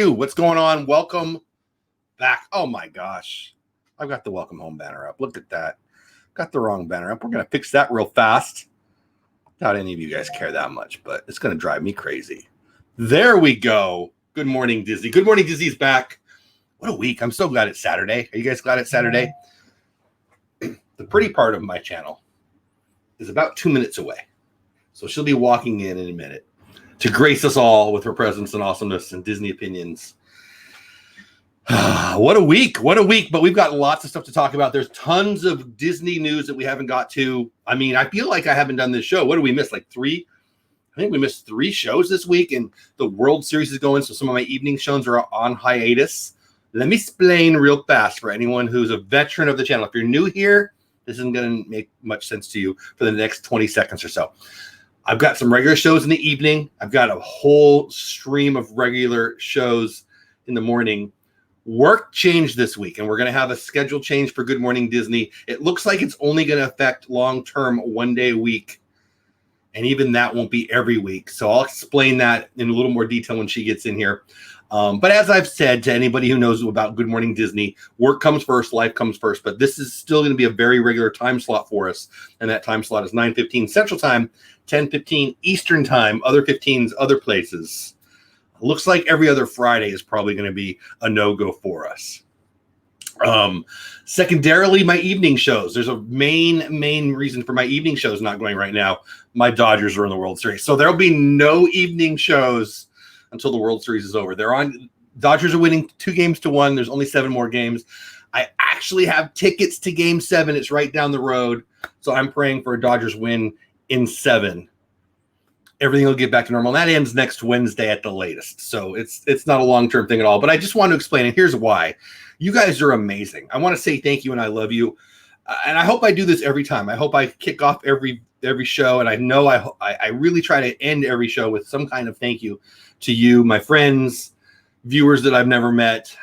What's going on? Welcome back. Oh my gosh. I've got the welcome home banner up. Look at that. Got the wrong banner up. We're going to fix that real fast. Not any of you guys care that much, but it's going to drive me crazy. There we go. Good morning, Disney. Good morning, Disney's back. What a week. I'm so glad it's Saturday. Are you guys glad it's Saturday? The pretty part of my channel is about 2 minutes away. So she'll be walking in a minute to grace us all with her presence and awesomeness and Disney opinions. What a week. What a week. But we've got lots of stuff to talk about. There's tons of Disney news that we haven't got to. I mean, I feel like I haven't done this show. What did we miss? Like three? I think we missed 3 shows this week, and the World Series is going, so some of my evening shows are on hiatus. Let me explain real fast for anyone who's a veteran of the channel. If you're new here, this isn't going to make much sense to you for the next 20 seconds or so. I've got some regular shows in the evening. I've got a whole stream of regular shows in the morning. Work changed this week, and we're going to have a schedule change for Good Morning Disney. It looks like it's only going to affect long-term 1 day a week, and even that won't be every week. So I'll explain that in a little more detail when she gets in here. But as I've said to anybody who knows about Good Morning Disney, work comes first, life comes first. But this is still going to be a very regular time slot for us, and that time slot is 9:15 Central Time, 10:15 Eastern Time, other 15s, other places. Looks like every other Friday is probably going to be a no-go for us. Secondarily, my evening shows. There's a main reason for my evening shows not going right now. My Dodgers are in the World Series. So there'll be no evening shows until the World Series is over. Dodgers are winning 2-1. There's only 7 more games. I actually have tickets to Game 7. It's right down the road. So I'm praying for a Dodgers win in 7. Everything will get back to normal. And that ends next Wednesday at the latest. So it's not a long-term thing at all. But I just want to explain it. Here's why. You guys are amazing. I want to say thank you and I love you. And I hope I do this every time. I hope I kick off every show. And I know I really try to end every show with some kind of thank you to you, my friends, viewers that I've never met,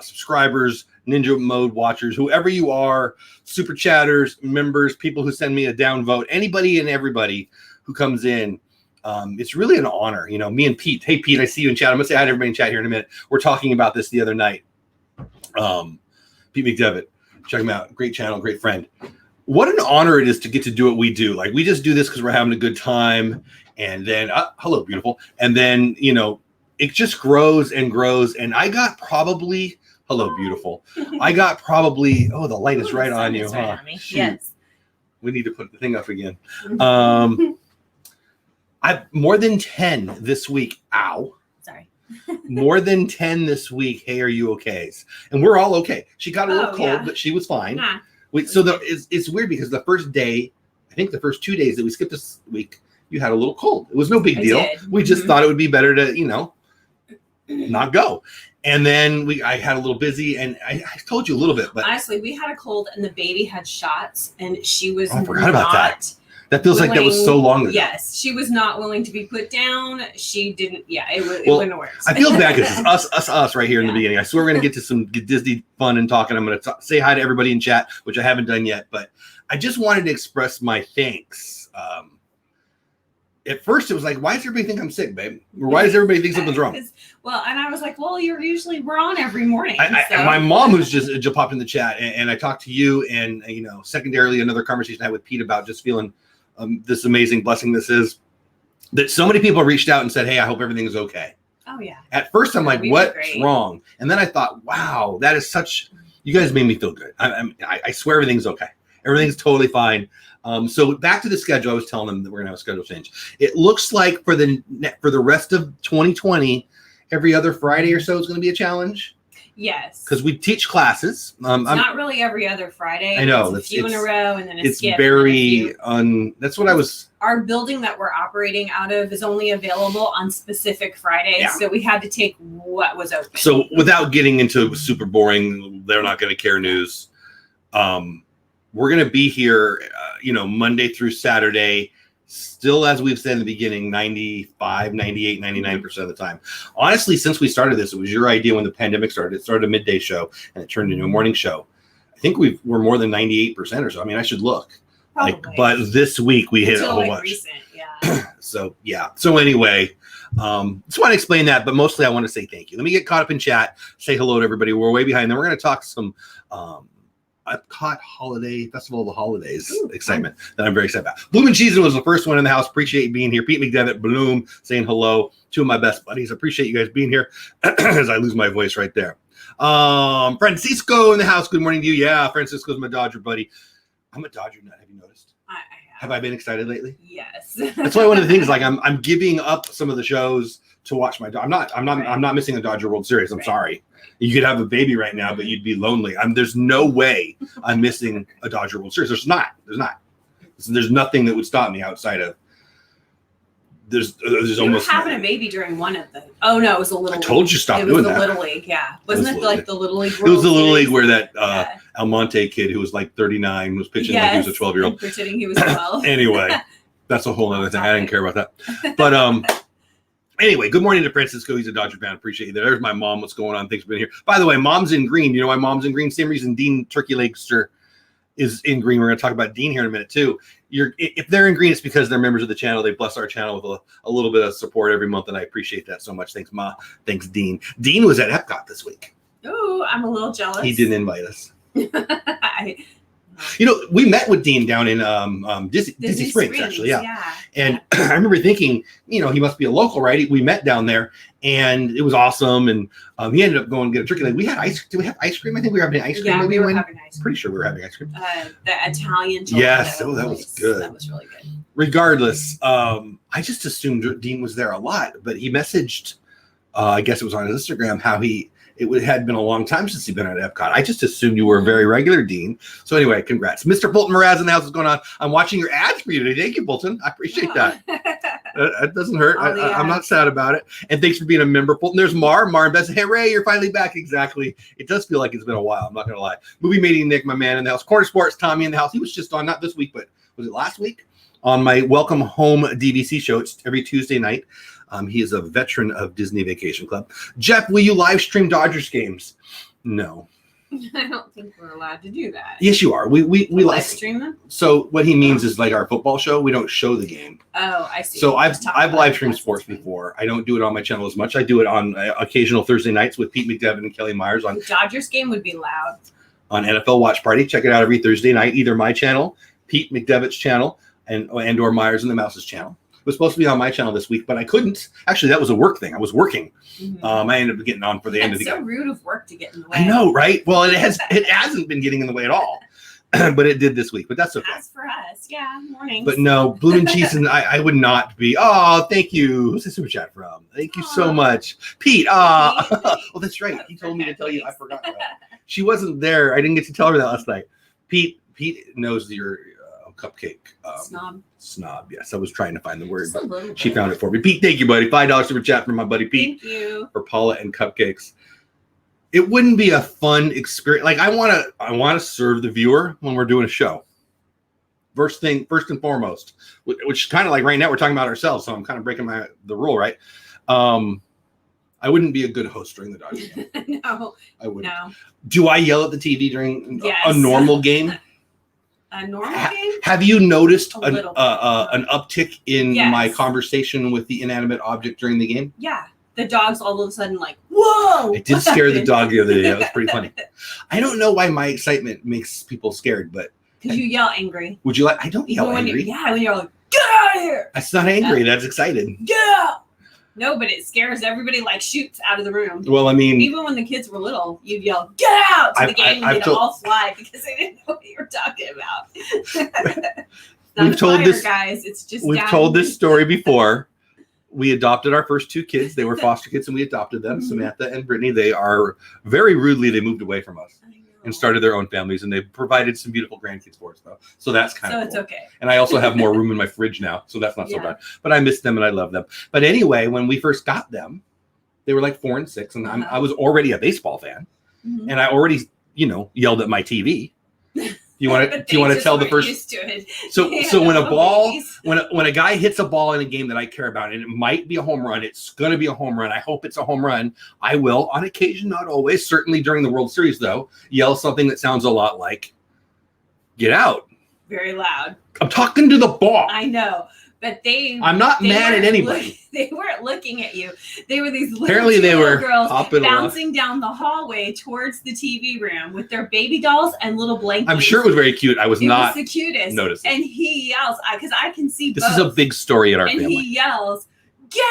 subscribers, Ninja Mode watchers, whoever you are, super chatters, members, people who send me a downvote, anybody and everybody who comes in. It's really an honor. You know, me and Pete. Hey, Pete, I see you in chat. I'm going to say hi to everybody in chat here in a minute. We're talking about this the other night. Pete McDevitt. Check him out. Great channel, great friend. What an honor it is to get to do what we do. Like, we just do this because we're having a good time. And then, hello, beautiful. And then, you know, it just grows and grows. And I got probably, hello, beautiful. I got probably, oh, the light is right on you, huh? Right on me. Yes. We need to put the thing up again. I've more than 10 this week. Ow. Sorry. More than 10 this week. Hey, are you okay? And we're all okay. She got a little cold, but she was fine. Nah. So it's weird because the first day, I think the first 2 days that we skipped this week, you had a little cold. It was no big deal. We just thought it would be better to, you know, not go. And then I had a little busy, and I told you a little bit. But honestly, we had a cold, and the baby had shots, and she was I forgot about that. That feels like that was so long ago. Yes, she was not willing to be put down. She didn't. Yeah, it wouldn't work. I feel bad because it's us right here in the beginning. I swear we're going to get to some Disney fun and talk, and I'm going to say hi to everybody in chat, which I haven't done yet. But I just wanted to express my thanks. At first, it was like, why does everybody think I'm sick, babe? Or why does everybody think something's wrong? Well, and I was like, well, we're on every morning. My mom, who's just popped in the chat, and I talked to you, and, you know, secondarily, another conversation I had with Pete about just feeling this amazing blessing this is, that so many people reached out and said, hey, I hope everything is okay. Oh, yeah. At first, I'm like, what's wrong? And then I thought, wow, that is such, you guys made me feel good. I swear everything's okay. Everything's totally fine. So back to the schedule. I was telling them that we're going to have a schedule change. It looks like for the rest of 2020, every other Friday or so is going to be a challenge. Yes. Because we teach classes. It's not really every other Friday. I know. It's a few in a row, and then it's very that's what I was. Our building that we're operating out of is only available on specific Fridays, so we had to take what was open. So without getting into super boring, they're not going to care news. We're going to be here, Monday through Saturday, still, as we've said in the beginning, 95, 98, 99% of the time. Honestly, since we started this, it was your idea when the pandemic started. It started a midday show, and it turned into a morning show. I think we're more than 98% or so. I mean, I should look. But this week we hit a whole bunch. Recent, yeah. So, yeah. So anyway, Just want to explain that, but mostly I want to say thank you. Let me get caught up in chat, say hello to everybody. We're way behind. Then we're going to talk some Epcot Holiday Festival of the Holidays excitement that I'm very excited about. Bloom and Cheese was the first one in the house. Appreciate you being here. Pete McDevitt, Bloom, saying hello. Two of my best buddies. Appreciate you guys being here as I lose my voice right there. Francisco in the house. Good morning to you. Yeah, Francisco's my Dodger buddy. I'm a Dodger nut. Have you noticed? Have I been excited lately? Yes. That's why one of the things, like I'm giving up some of the shows to watch my. I'm not missing a Dodger World Series. I'm sorry. You could have a baby right now, but you'd be lonely. There's no way I'm missing a Dodger World Series. There's not. There's nothing that would stop me outside of. There's almost having a baby during one of the. Oh no, it was a little. I told you stop doing that. It was the Little League, yeah. Wasn't it like the Little League? It was the Little League where that Almonte kid who was like 39 was pitching like he was a 12-year-old. Pretending he was 12. Anyway, that's a whole other thing. I didn't care about that. But anyway, good morning to Francisco. He's a Dodger fan. Appreciate you. There's my mom. What's going on? Thanks for being here. By the way, Mom's in green. You know why Mom's in green? Same reason Dean Turkey Legster is in green. We're going to talk about Dean here in a minute too. If they're in green, it's because they're members of the channel. They bless our channel with a little bit of support every month, and I appreciate that so much. Thanks, Ma. Thanks, Dean. Dean was at Epcot this week. Oh, I'm a little jealous. He didn't invite us. We met with Dean down in Disney Springs, actually, yeah. And I remember thinking, he must be a local, right? We met down there, and it was awesome. And he ended up going to get a turkey leg. We had ice. Did we have ice cream? I think we were having ice cream. Yeah, we were having ice cream. Pretty sure we were having ice cream. The Italian gelato. Yes, that was good. That was really good. Regardless, I just assumed Dean was there a lot, but he messaged, I guess it was on his Instagram, how it had been a long time since he'd been at Epcot. I just assumed you were a very regular Dean. So anyway, congrats. Mr. Bolton Mraz in the house. What's going on? I'm watching your ads for you today. Thank you, Bolton. I appreciate that. That doesn't hurt. I'm not sad about it. And thanks for being a member, Bolton. There's Mar and Beth. Hey, Ray, you're finally back. Exactly. It does feel like it's been a while. I'm not going to lie. Movie Meeting Nick, my man in the house. Corner Sports, Tommy in the house. He was just on, not this week, but was it last week? On my Welcome Home DVC show. It's every Tuesday night. He is a veteran of Disney Vacation Club. Jeff, will you live stream Dodgers games? No. I don't think we're allowed to do that. Yes, you are. We live stream them. So what he means is like our football show. We don't show the game. Oh, I see. So I've live streamed sports before. I don't do it on my channel as much. I do it on occasional Thursday nights with Pete McDevitt and Kelly Myers on. The Dodgers game would be loud. On NFL Watch Party. Check it out every Thursday night. Either my channel, Pete McDevitt's channel, and or Myers and the Mouse's channel. It was supposed to be on my channel this week, but I couldn't. Actually, that was a work thing. I was working. Mm-hmm. I ended up getting on for the end of the game. It's so rude of work to get in the way. I know, right? Well, it hasn't been getting in the way at all, but it did this week. But that's okay. As for us, yeah, morning. But no, Bloom and Cheese, and I would not be. Oh, thank you. Who's the super chat from? Thank you so much, Pete. Oh, that's right. He told me to tell you. I forgot that. She wasn't there. I didn't get to tell her that last night. Pete knows your cupcake snob. Yes, I was trying to find the word, but she found it for me. Pete, thank you, buddy. $5 super chat from my buddy Pete. Thank you for Paula and cupcakes. It wouldn't be a fun experience. Like I want to serve the viewer when we're doing a show. First and foremost, which kind of like right now we're talking about ourselves, so I'm kind of breaking the rule, right? I wouldn't be a good host during the Dodgers game. No, I wouldn't. No. Do I yell at the TV during a normal game? A normal game? Have you noticed an uptick in my conversation with the inanimate object during the game? Yeah. The dog's all of a sudden like, whoa! It did scare the dog the other day. That was pretty funny. I don't know why my excitement makes people scared, but... Because you yell angry. Would you like... I don't yell angry. When you're like, get out of here! That's not angry. That's excited. Get out! No, but it scares everybody, like shoots out of the room. Well, I mean... Even when the kids were little, you'd yell, get out! To the game, and they'd all fly because they didn't know what you were talking about. We've told this, guys. It's just we've told this story before. We adopted our first two kids. They were foster kids, and we adopted them, Samantha and Brittany. They are very rudely, they moved away from us and started their own families, and they provided some beautiful grandkids for us, though. So that's kind of cool. It's okay. And I also have more room in my fridge now, so that's not so bad. But I miss them, and I love them. But anyway, when we first got them, they were like 4 and 6, and I was already a baseball fan, and I already, yelled at my TV. Do you want to tell the first? So when a ball, when a guy hits a ball in a game that I care about, and it might be a home run, it's going to be a home run. I hope it's a home run. I will, on occasion, not always, certainly during the World Series, though, yell something that sounds a lot like "Get out!" Very loud. I'm talking to the ball. I know, But I'm not mad at anybody. They weren't looking at you. They were these Apparently they were girls bouncing down the hallway towards the TV room with their baby dolls and little blankets. I'm sure it was very cute. I was not the cutest. Noticing. And he yells, because I can see this both. is a big story in our family. And he yells, "Get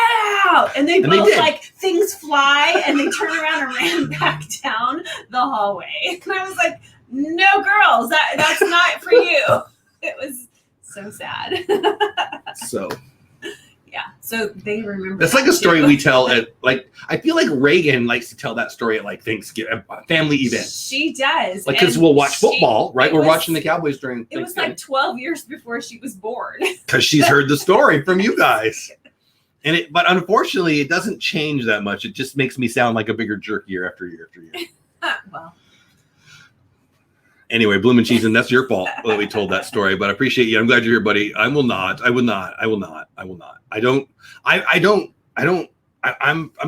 out!" And they both like things fly and they turn around and ran back down the hallway. And I was like, "No, girls, that's not for you." It was so sad. So. Yeah, so they remember. That's like a story we tell at I feel like Reagan likes to tell that story at Thanksgiving, family events. She does. Because we'll watch football, right? We're watching the Cowboys during Thanksgiving. It was like 12 years before she was born. Because she's heard the story from you guys. But unfortunately, it doesn't change that much. It just makes me sound like a bigger jerk year after year after year. Well. Anyway, Bloomin' Cheese, and that's your fault that we told that story. But I appreciate you. I'm glad you're here, buddy. I will not. I'm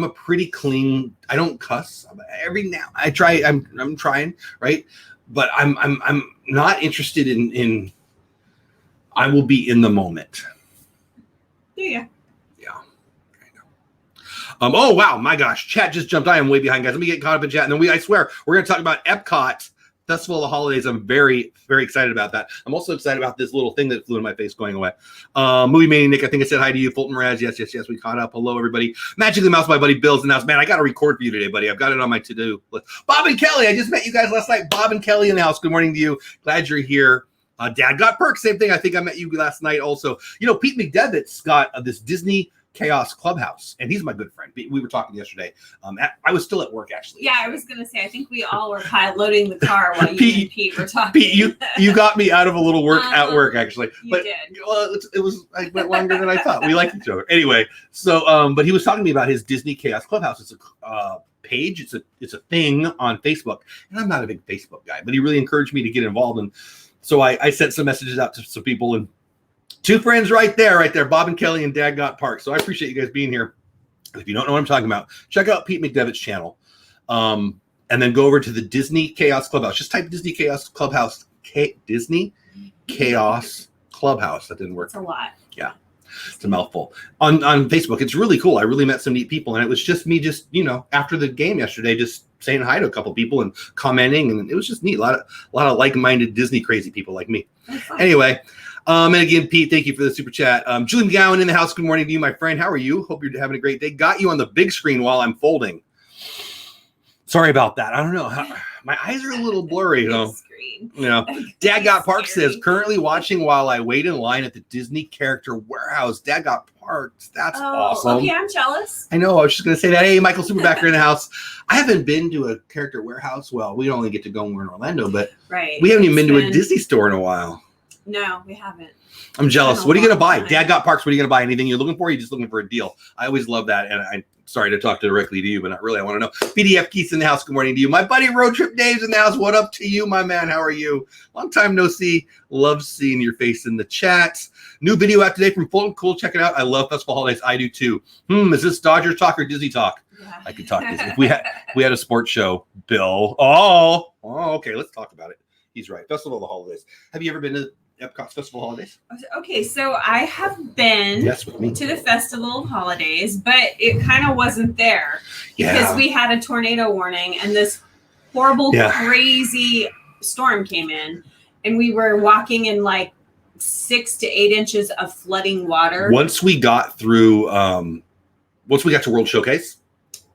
a pretty clean. I don't cuss. Every now I try. I'm trying, right? But I'm not interested in. I will be in the moment. Yeah. Oh wow, my gosh, chat just jumped. I am way behind, guys. Let me get caught up in chat, and then I swear we're gonna talk about Epcot Festival of the Holidays. I'm very, very excited about that. I'm also excited about this little thing that flew in my face going away. Movie Mania Nick, I think I said hi to you. Fulton Raz, yes, we caught up. Hello, everybody. Magically Mouse, my buddy Bill's in the house. Man, I got to record for you today, buddy. I've got it on my to-do list. Bob and Kelly, I just met you guys last night. Bob and Kelly in the house. Good morning to you. Glad you're here. Dad got perks. Same thing. I think I met you last night also. You know, Pete McDevitt's got this Disney Chaos Clubhouse, and he's my good friend. We were talking yesterday. I was still at work, actually. Yeah, I was going to say, I think we all were loading the car while you and Pete were talking. Pete, you got me out of a little work at work, actually. But did. Well, it went longer than I thought. We liked each other. Anyway, so, but he was talking to me about his Disney Chaos Clubhouse. It's a page. It's a thing on Facebook, and I'm not a big Facebook guy, but he really encouraged me to get involved. And so I sent some messages out to some people, and two friends right there, Bob and Kelly and Dad Got Park. So I appreciate you guys being here. If you don't know what I'm talking about, check out Pete McDevitt's channel. And then go over to the Disney Chaos Clubhouse. Just type Disney Chaos Clubhouse. Disney Chaos Clubhouse. That didn't work. It's a lot. Yeah. It's a mouthful. On Facebook, it's really cool. I really met some neat people. And it was just me after the game yesterday, just saying hi to a couple people and commenting. And it was just neat. A lot of like-minded Disney crazy people like me. Anyway. And again, Pete, thank you for the super chat. Julie McGowan in the house. Good morning to you, my friend. How are you? Hope you're having a great day. Got you on the big screen while I'm folding. Sorry about that. I don't know. My eyes are a little blurry, though. Dad Got Park says, currently watching while I wait in line at the Disney Character Warehouse. Dad Got Parks. That's awesome. Okay, I'm jealous. I know. I was just going to say that. Hey, Michael Superbacker in the house. I haven't been to a Character Warehouse. Well, we only get to go when we're in Orlando, but we haven't even been to a Disney store in a while. No, we haven't. I'm jealous. What are you going to buy? Dad Got Parks. What are you going to buy? Anything you're looking for? Or are you just looking for a deal? I always love that. And I'm sorry to talk directly to you, but not really. I want to know. PDF Keith's in the house. Good morning to you. My buddy Road Trip Dave's in the house. What up to you, my man? How are you? Long time no see. Love seeing your face in the chat. New video out today from Fulton. Cool. Check it out. I love Festival Holidays. I do too. Is this Dodgers talk or Disney talk? Yeah. I could talk Disney. If we had a sports show, Bill. Oh, okay. Let's talk about it. He's right. Festival of the Holidays. Have you ever been to Epcot's Festival Holidays? Okay, so I have been to the Festival of Holidays, but it kind of wasn't there because we had a tornado warning and this horrible, crazy storm came in, and we were walking in like 6 to 8 inches of flooding water. Once we got through, once we got to World Showcase,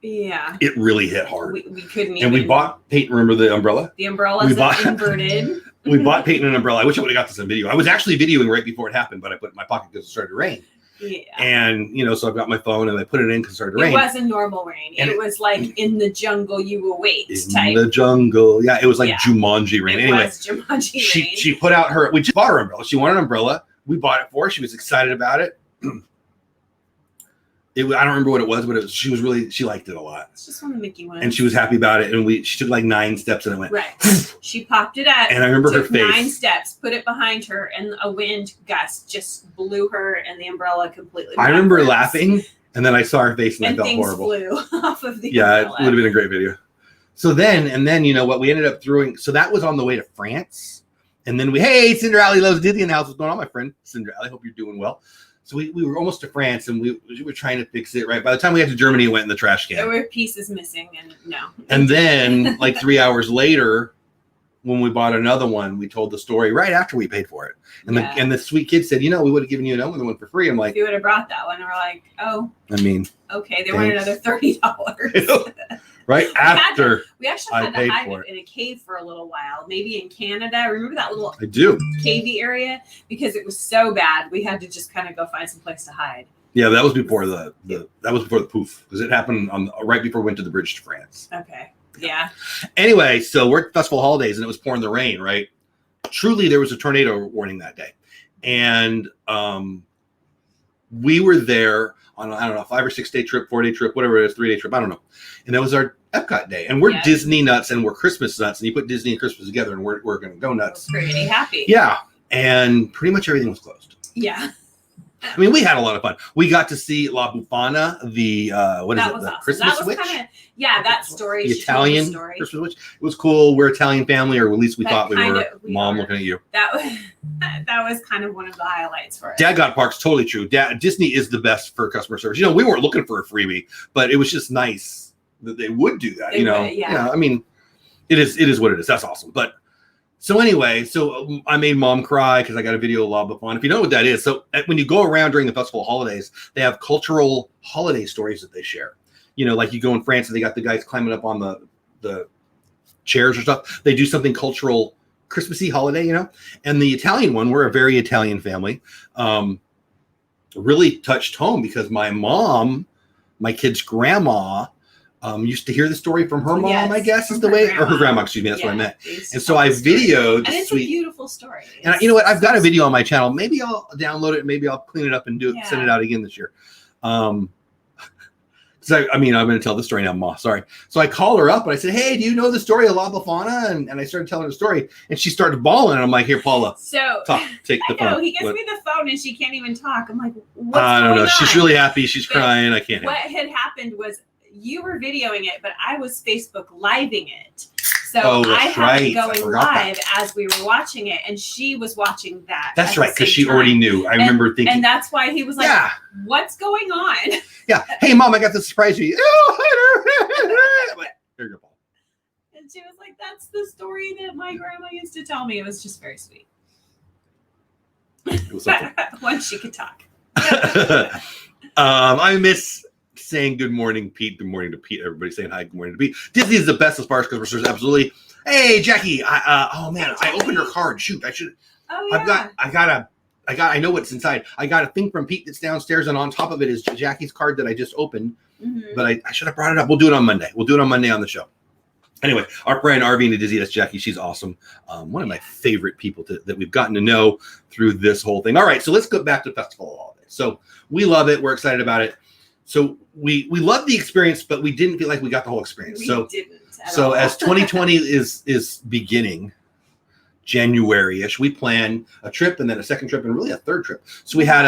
it really hit hard. We couldn't even. And we bought Peyton, remember the umbrella? The umbrellas inverted. We bought Peyton an umbrella. I wish I would have got this on video. I was actually videoing right before it happened, but I put it in my pocket because it started to rain. Yeah. And, so I've got my phone and I put it in because it started to rain. It wasn't normal rain. And it was like in the jungle you await type. In the jungle. Yeah, it was like Jumanji rain. Anyway, was Jumanji rain. She put out we just bought her umbrella. She wanted an umbrella. We bought it for her. She was excited about it. I don't remember what it was, but she liked it a lot. It's just one of the Mickey ones. And she was happy about it. And she took like 9 steps and it went. Right. She popped it up. And I remember her face. 9 steps, put it behind her, and a wind gust just blew her and the umbrella completely. I remember laughing, and then I saw her face and I felt horrible. Flew off of the umbrella. It would have been a great video. So then, you know what? We ended up throwing. So that was on the way to France. And then hey, Cinder Alley loves Disney in the house. What's going on, my friend? Cinder Alley. Hope you're doing well. So we were almost to France, and we were trying to fix it, right? By the time we got to Germany, it went in the trash can. There were pieces missing, and no. And then, like 3 hours later, when we bought another one, we told the story right after we paid for it. And the sweet kid said, we would have given you another one for free. I'm like, if you would have brought that one, we're like, oh. I mean. Okay, they wanted another $30. Right after we actually had to hide it in a cave for a little while, maybe in Canada. Remember that little cavey area? Because it was so bad, we had to just kind of go find some place to hide. Yeah, that was before the poof, because it happened right before we went to the bridge to France. Okay, yeah. Anyway, so we're at Festival Holidays, and it was pouring the rain, right? Truly, there was a tornado warning that day, and we were there on, I don't know, 5 or 6 day trip, 4-day trip, whatever it is, 3-day trip, I don't know. And that was our Epcot day. And we're Disney nuts, and we're Christmas nuts. And you put Disney and Christmas together, and we're going to go nuts. We're pretty happy. Yeah. And pretty much everything was closed. Yeah. I mean, we had a lot of fun. We got to see La Bufana, the awesome. Christmas that was witch? That story. The Italian Christmas witch. It was cool. We're Italian family, or at least we thought we were. Mom looking at you. That was kind of one of the highlights for us. Dad got parks, totally true. Disney is the best for customer service. We weren't looking for a freebie, but it was just nice that they would do that. Yeah. I mean, it is what it is. That's awesome. But so anyway, I made Mom cry because I got a video of La Bufana. If you know what that is, so when you go around during the festival holidays, they have cultural holiday stories that they share. Like you go in France and they got the guys climbing up on the chairs or stuff. They do something cultural, Christmassy holiday, And the Italian one, we're a very Italian family, really touched home because my mom, my kid's grandma, used to hear the story from her mom, I guess is the way, or her grandma, excuse me, that's what I meant. And so I videoed. And it's a beautiful story. And you know what? I've got a video on my channel. Maybe I'll download it. Maybe I'll clean it up and send it out again this year. So I'm going to tell the story now, Ma. Sorry. So I called her up and I said, "Hey, do you know the story of La Bufana?" And I started telling her the story, and she started bawling. And I'm like, "Here, Paula, take the phone." He gives me the phone, and she can't even talk. I'm like, "What's I don't know. She's really happy. She's crying. I can't. What had happened was you were videoing it, but I was Facebook living it. So I had it going live as we were watching it, and she was watching that. That's right, because she already knew. I remember thinking. And that's why he was like, "What's going on?" Yeah. Hey, Mom, I got to surprise you. Here you go, Paul. And she was like, "That's the story that my grandma used to tell me." It was just very sweet. It was so fun. Once she could talk. I miss saying good morning, Pete. Good morning to Pete. Everybody saying hi. Good morning to Pete. Disney is the best as far as customer service. Absolutely. Hey, Jackie. I opened her card. Shoot, I should. Oh yeah. I know what's inside. I got a thing from Pete that's downstairs, and on top of it is Jackie's card that I just opened. Mm-hmm. But I should have brought it up. We'll do it on Monday. We'll do it on Monday on the show. Anyway, our friend Arvine and Dizzy, that's Jackie. She's awesome. One of my favorite people that we've gotten to know through this whole thing. All right, so let's go back to Festival Holidays. So we love it. We're excited about it. So we love the experience, but we didn't feel like we got the whole experience. We didn't. So as 2020 is beginning, January-ish, we plan a trip and then a second trip and really a third trip. So we had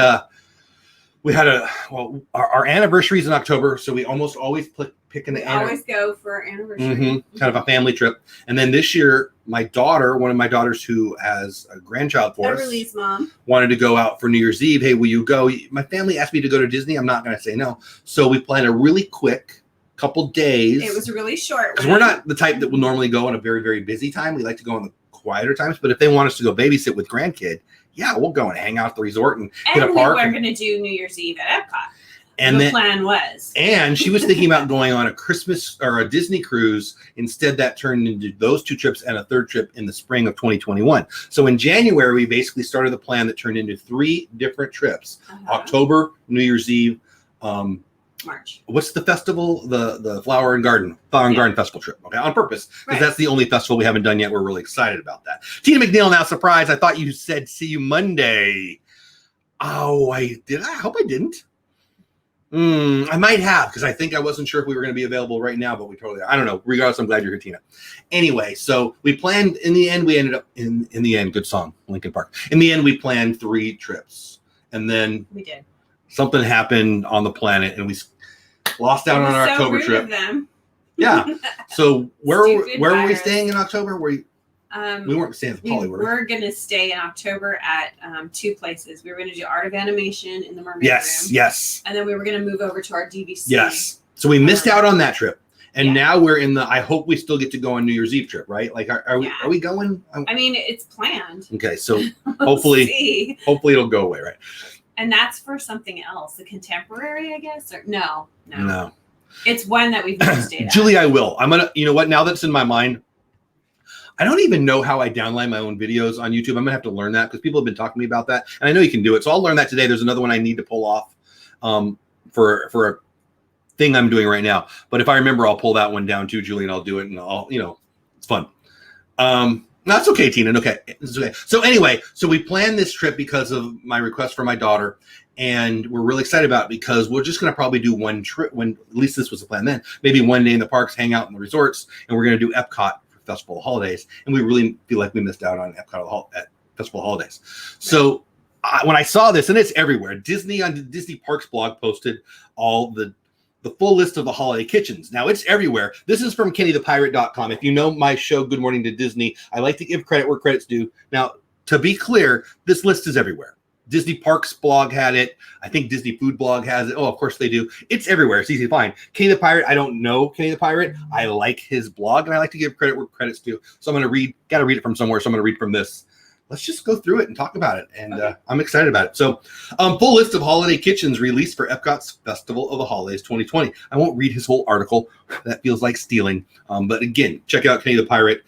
our anniversary's in October, so we almost always pick an anniversary. Always go for our anniversary. Mm-hmm. Kind of a family trip. And then this year, one of my daughters who has a grandchild for us, mom, wanted to go out for New Year's Eve. Hey, will you go? My family asked me to go to Disney. I'm not going to say no. So we planned a really quick couple days. It was really short. Because we're not the type that will normally go on a very, very busy time. We like to go on the quieter times. But if they want us to go babysit with grandkid, we'll go and hang out at the resort and hit a park. And we were going to do New Year's Eve at Epcot. And the plan was. And she was thinking about going on a Christmas or a Disney cruise. Instead, that turned into those 2 trips and a third trip in the spring of 2021. So in January, we basically started the plan that turned into 3 different trips. October, New Year's Eve, March. What's the festival? The Flower and Garden Festival trip. Okay, on purpose, because that's the only festival we haven't done yet. We're really excited about that. Tina McNeil, now surprise. I thought you said see you Monday. Oh, I did. I hope I didn't. I might have, because I think I wasn't sure if we were going to be available right now, but we totally are. I don't know. Regardless, I'm glad you're here, Tina. Anyway, so we planned, in the end, we ended up, in the end, good song, Linkin Park. In the end, we planned 3 trips. And then we did. Something happened on the planet, and we lost out on our October trip. Of them. Yeah. So where were we staying in October? We weren't staying at the Poly, were we? We're going to stay in October at 2 places. We were going to do Art of Animation in the Mermaid Room. Yes. And then we were going to move over to our DVC. Yes. So we missed out on that trip. And now we're in the, I hope we still get to go on New Year's Eve trip, right? Like, are we going? I mean, it's planned. Okay. So hopefully it'll go away, right? And that's for something else. The Contemporary, I guess? Or no. It's one that we've never stayed at. Julie, I will. I'm going to, you know what? Now that's in my mind, I don't even know how I download my own videos on YouTube. I'm going to have to learn that because people have been talking to me about that. And I know you can do it. So I'll learn that today. There's another one I need to pull off for a thing I'm doing right now. But if I remember, I'll pull that one down too, Julie, and I'll do it. And I'll, it's fun. No, it's okay, Tina. Okay. It's okay. So anyway, so we planned this trip because of my request for my daughter. And we're really excited about it because we're just going to probably do one trip when, at least this was the plan then, maybe one day in the parks, hang out in the resorts, and we're going to do Epcot for Festival of Holidays. And we really feel like we missed out on Epcot at Festival of Holidays. So when I saw this, and it's everywhere, Disney on the Disney Parks blog posted all the full list of the holiday kitchens. Now it's everywhere. This is from KennyThePirate.com. If you know my show, Good Morning to Disney, I like to give credit where credit's due. Now, to be clear, this list is everywhere. Disney Parks blog had it. I think Disney Food blog has it. Oh, of course they do. It's everywhere. It's easy to find. Kenny the Pirate, I don't know Kenny the Pirate. I like his blog, and I like to give credit where credit's due. So I'm going to got to read it from somewhere, so I'm going to read from this. Let's just go through it and talk about it. And I'm excited about it. So full list of holiday kitchens released for Epcot's Festival of the Holidays 2020. I won't read his whole article. That feels like stealing. But again, check out Kenny the Pirate.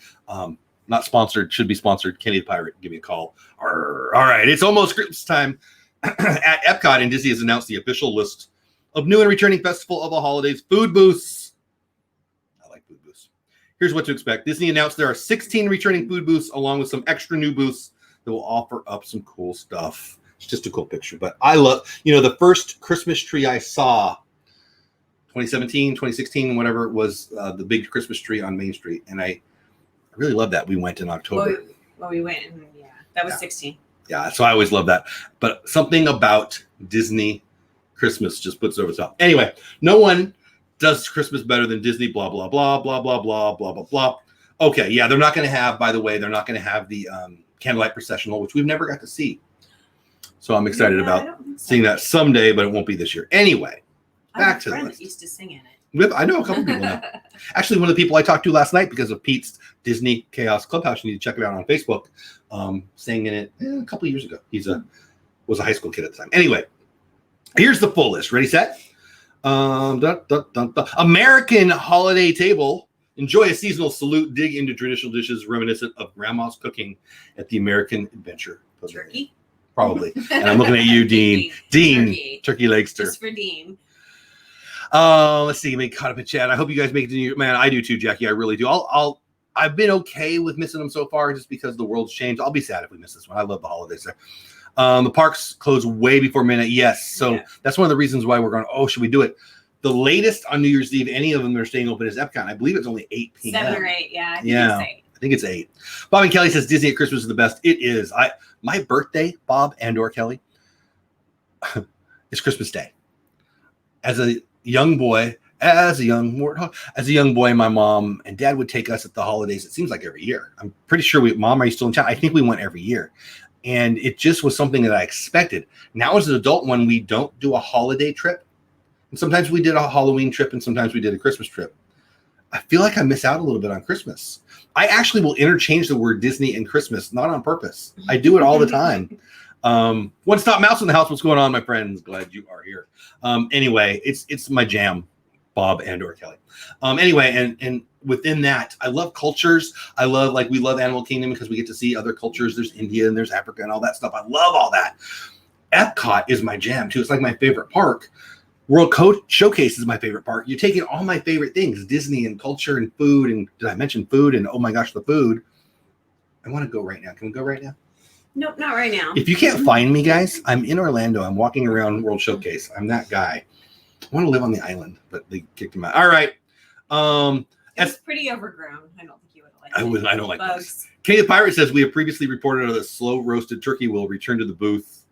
Not sponsored, should be sponsored. Kenny the Pirate, give me a call. All right, it's almost Christmas time at Epcot, and Disney has announced the official list of new and returning Festival of the Holidays food booths. I like food booths. Here's what to expect. Disney announced there are 16 returning food booths, along with some extra new booths that will offer up some cool stuff. It's just a cool picture, but I love, the first Christmas tree I saw, 2017, 2016, whatever, was the big Christmas tree on Main Street, and I really love that. We went in October. Well, we went, that was 16. Yeah, so I always love that. But something about Disney Christmas just puts it over the top. Anyway, no one does Christmas better than Disney, blah, blah, blah, blah, blah, blah, blah, blah, blah. Okay, yeah, they're not going to have, by the way, the candlelight processional, which we've never got to see. So I'm excited about seeing that someday, but it won't be this year. Anyway, back to the list. That used to sing in it. I know a couple people now. Actually, one of the people I talked to last night because of Pete's Disney Chaos Clubhouse, you need to check it out on Facebook, sang in it a couple years ago. Was a high school kid at the time. Anyway, here's the full list. Ready, set? American holiday table. Enjoy a seasonal salute. Dig into traditional dishes reminiscent of Grandma's cooking at the American Adventure. Turkey? Probably. And I'm looking at you, Dean. Dean. Turkey leg stir. Just for Dean. Let's see. Make caught up in chat. I hope you guys make it to New York. Man, I do too, Jackie. I really do. I've been okay with missing them so far just because the world's changed. I'll be sad if we miss this one. I love the holidays there. The parks close way before midnight. Yes. So that's one of the reasons why we're going, should we do it? The latest on New Year's Eve, any of them that are staying open is Epcot. I believe it's only 8 p.m. 7 or 8, yeah. I think it's 8. Bob and Kelly says Disney at Christmas is the best. It is. My birthday, Bob and/or Kelly, is Christmas Day. As a young boy, my mom and dad would take us at the holidays. It seems like every year. I'm pretty sure Mom, are you still in town? I think we went every year. And it just was something that I expected. Now as an adult, when we don't do a holiday trip, and sometimes we did a Halloween trip and sometimes we did a Christmas trip, I feel like I miss out a little bit on Christmas. I actually will interchange the word Disney and Christmas, not on purpose. I do it all the time. One Stop Mouse in the house. What's going on, my friends? Glad you are here. Anyway, it's my jam, Bob and/or Kelly. Anyway, and within that, I love cultures. We love Animal Kingdom because we get to see other cultures. There's India and there's Africa and all that stuff. I love all that. Epcot is my jam too. It's like my favorite park. World Showcase is my favorite park. You're taking all my favorite things, Disney and culture and food. And did I mention food? And oh my gosh, the food. I want to go right now. Can we go right now? Nope, not right now. If you can't find me, guys, I'm in Orlando. I'm walking around World Showcase. I'm that guy. I want to live on the island, but they kicked him out. All right. It's pretty overgrown. I don't think you would like it. I don't like bugs. Kay the Pirate says we have previously reported that slow roasted turkey will return to the booth.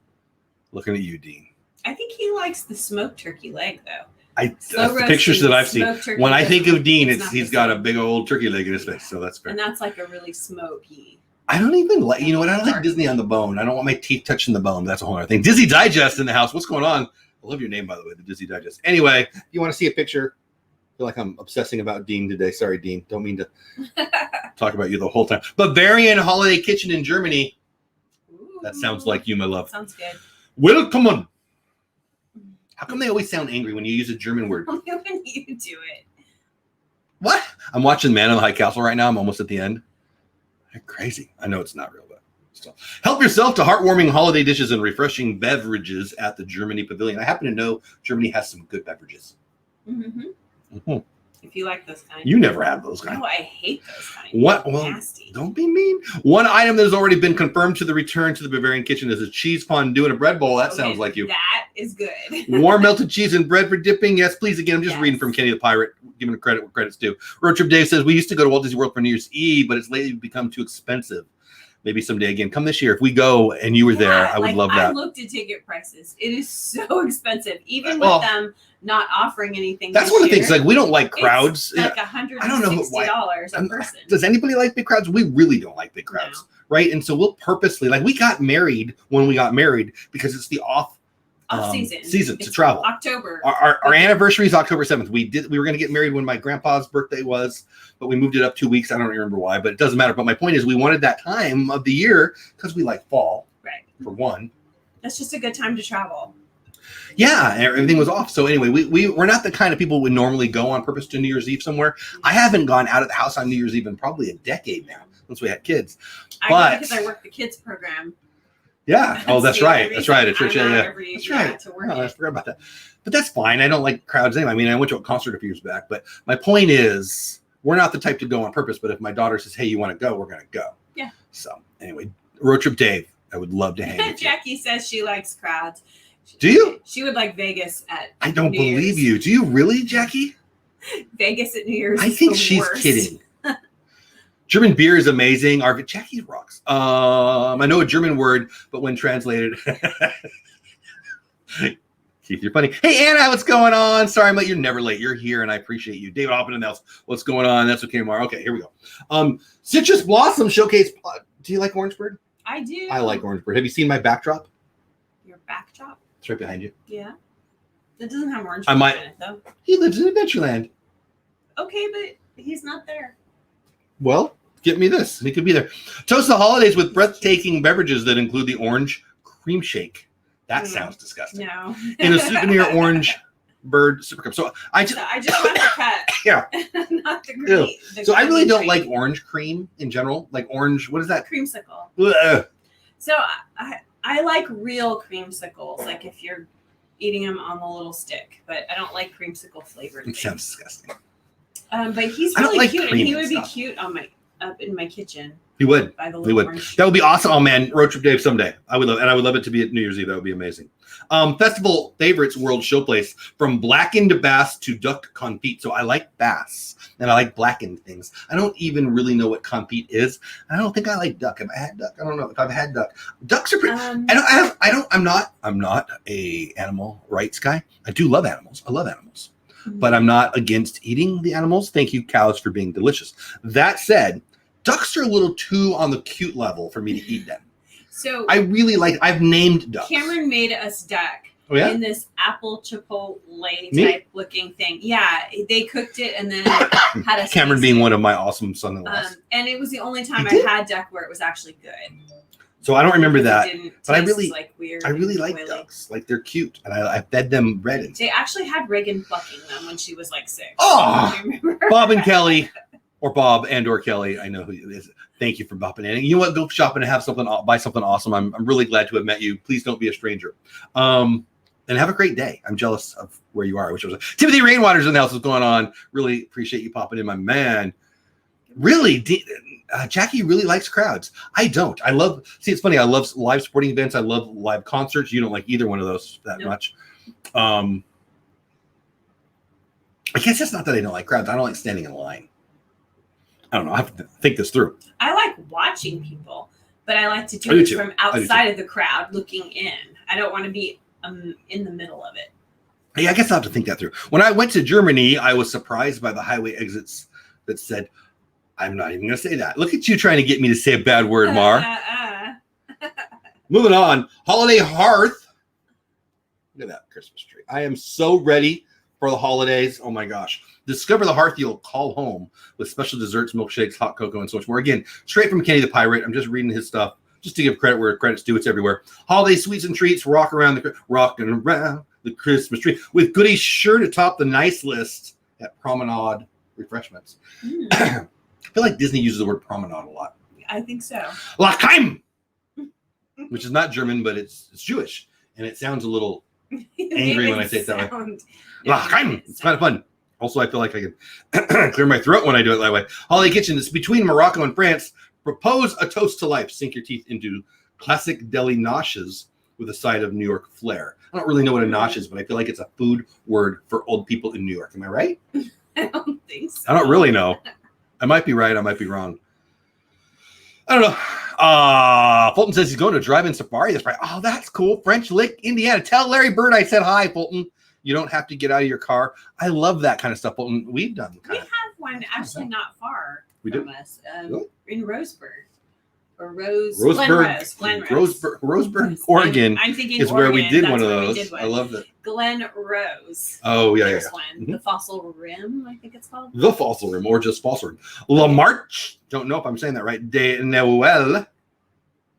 Looking at you, Dean. I think he likes the smoked turkey leg, though. The pictures that I've seen. When I think of Dean, he's got a big old turkey leg in his face, so that's fair. And that's like a really smoky. I don't even like, you know what? I don't like Disney on the bone. I don't want my teeth touching the bone. That's a whole other thing. Disney Digest in the house. What's going on? I love your name, by the way, the Disney Digest. Anyway, you want to see a picture? I feel like I'm obsessing about Dean today. Sorry, Dean. Don't mean to talk about you the whole time. Bavarian Holiday Kitchen in Germany. Ooh, that sounds like you, my love. Sounds good. Welcome. How come they always sound angry when you use a German word? Only when you do it. What? I'm watching Man in the High Castle right now. I'm almost at the end. They're crazy. I know it's not real, but still. Help yourself to heartwarming holiday dishes and refreshing beverages at the Germany Pavilion. I happen to know Germany has some good beverages. Mm-hmm. Mm-hmm. If you like those kinds. You never have those kinds. No, I hate those kinds. What? Well, nasty. Don't be mean. One item that has already been confirmed to the return to the Bavarian kitchen is a cheese fondue and a bread bowl. That sounds like you. That is good. Warm melted cheese and bread for dipping. Yes, please. Again, I'm just reading from Kenny the Pirate, giving credit where credit's due. Road Trip Dave says, we used to go to Walt Disney World for New Year's Eve, but it's lately become too expensive. Maybe someday again. Come this year. If we go and you were there, I would love that. I looked at ticket prices. It is so expensive. Even with them not offering anything. That's one of the things. Like, we don't like crowds. It's like $160 a person. Does anybody like big crowds? We really don't like big crowds. No. Right. And so we'll purposely, like, we got married when we got married because it's the off season to travel. October. Our anniversary is October 7th. We were going to get married when my grandpa's birthday was, but we moved it up 2 weeks. I don't remember why, but it doesn't matter. But my point is, we wanted that time of the year because we like fall. Right. For one. That's just a good time to travel. Yeah, everything was off. So anyway, we're not the kind of people who would normally go on purpose to New Year's Eve somewhere. I haven't gone out of the house on New Year's Eve in probably a decade now since we had kids. I go because I work the kids program. Yeah. Oh, that's right. That's right. At church. Yeah. That's right. I forgot about that. But that's fine. I don't like crowds anyway. I mean, I went to a concert a few years back. But my point is, we're not the type to go on purpose. But if my daughter says, "Hey, you want to go?" We're going to go. Yeah. So anyway, Road Trip Dave, I would love to hang with you. Jackie says she likes crowds. Do you? She would like Vegas at I don't New believe Year's. you. Do you really, Jackie? Vegas at New Year's. I think she's kidding. German beer is amazing. Jackie rocks. I know a German word, but when translated, Keith, you're funny. Hey, Anna, what's going on? Sorry, I'm late. You're never late. You're here, and I appreciate you. David Hoppin and else. What's going on? That's okay tomorrow. Okay, here we go. Citrus Blossom Showcase. Do you like Orangeburg? I do. I like Orangeburg. Have you seen my backdrop? Your backdrop? It's right behind you. Yeah. It doesn't have orange in it, though. He lives in Adventureland. Okay, but he's not there. Well, get me this. He could be there. Toast the holidays with breathtaking beverages that include the orange cream shake. That sounds disgusting. No. In a souvenir orange bird super cup. So I just want the cut. Yeah. Not the green. So I really don't like orange cream in general. Like orange, what is that? Creamsicle. Ugh. So I like real creamsicles, like if you're eating them on the little stick, but I don't like creamsicle flavored. It sounds disgusting. But he's really cute, and he would be cute on up in my kitchen. He would. He would. That would be awesome. Oh man, Road Trip Dave someday. I would love it to be at New Year's Eve. That would be amazing. Festival favorites world showplace from blackened bass to duck confit. So I like bass and I like blackened things. I don't even really know what confit is. I don't think I like duck. Have I had duck? I don't know if I've had duck. Ducks are pretty. I'm not a animal rights guy. I do love animals. I love animals, but I'm not against eating the animals. Thank you, cows, for being delicious. That said, ducks are a little too on the cute level for me to eat them. So I've named ducks. Cameron made us duck in this apple chipotle type looking thing. Yeah, they cooked it and then had us. Cameron being one of my awesome son-in-laws. And it was the only time I had duck where it was actually good. So I don't remember that, but I really like oily. ducks. Like they're cute, and I fed them bread. They actually had Reagan plucking them when she was like 6. Oh, Bob and Kelly. Or Bob or Kelly, I know who it is. Thank you for bopping in. You know what? Go shopping and have something, buy something awesome. I'm really glad to have met you. Please don't be a stranger. And have a great day. I'm jealous of where you are. I wish I was. Timothy Rainwater's in the house. What's going on? Really appreciate you popping in, my man. Really, Jackie really likes crowds. I don't. It's funny. I love live sporting events. I love live concerts. You don't like either one of those that much. I guess it's not that I don't like crowds. I don't like standing in line. I don't know. I have to think this through. I like watching people, but I like to do it from outside of the crowd looking in. I don't want to be in the middle of it. Yeah, I guess I'll have to think that through. When I went to Germany, I was surprised by the highway exits that said, I'm not even going to say that. Look at you trying to get me to say a bad word, Mar. Moving on. Holiday Hearth. Look at that Christmas tree. I am so ready for the holidays. Oh, my gosh. Discover the Hearth you'll call home with special desserts, milkshakes, hot cocoa, and so much more. Again, straight from Kenny the Pirate. I'm just reading his stuff just to give credit where credit's due. It's everywhere. Holiday sweets and treats. Rocking around the Christmas tree with goodies sure to top the nice list at Promenade Refreshments. I feel like Disney uses the word promenade a lot. I think so. L'Achim, which is not German, but it's Jewish, and it sounds a little angry when I say it that way. L'Achim. It's kind of fun. Also, I feel like I can clear my throat when I do it that way. Holiday Kitchen is between Morocco and France. Propose a toast to life. Sink your teeth into classic deli noshes with a side of New York flair. I don't really know what a nosh is, but I feel like it's a food word for old people in New York. Am I right? I don't think so. I don't really know. I might be right. I might be wrong. I don't know. Fulton says he's going to drive-in safari this Friday. Oh, that's cool. French Lick, Indiana. Tell Larry Bird I said hi, Fulton. You don't have to get out of your car. I love that kind of stuff, Fulton. We've done. We have one actually not far from us in Roseburg. Or Roseburg, Oregon. I'm thinking is Oregon. where we did That's one of where those. we did one. I love that. Glen Rose. Oh, yeah, There's yeah. one. Mm-hmm. The Fossil Rim, I think it's called. The Fossil Rim, or just Fossil Rim. La Marche, don't know if I'm saying that right. De Noël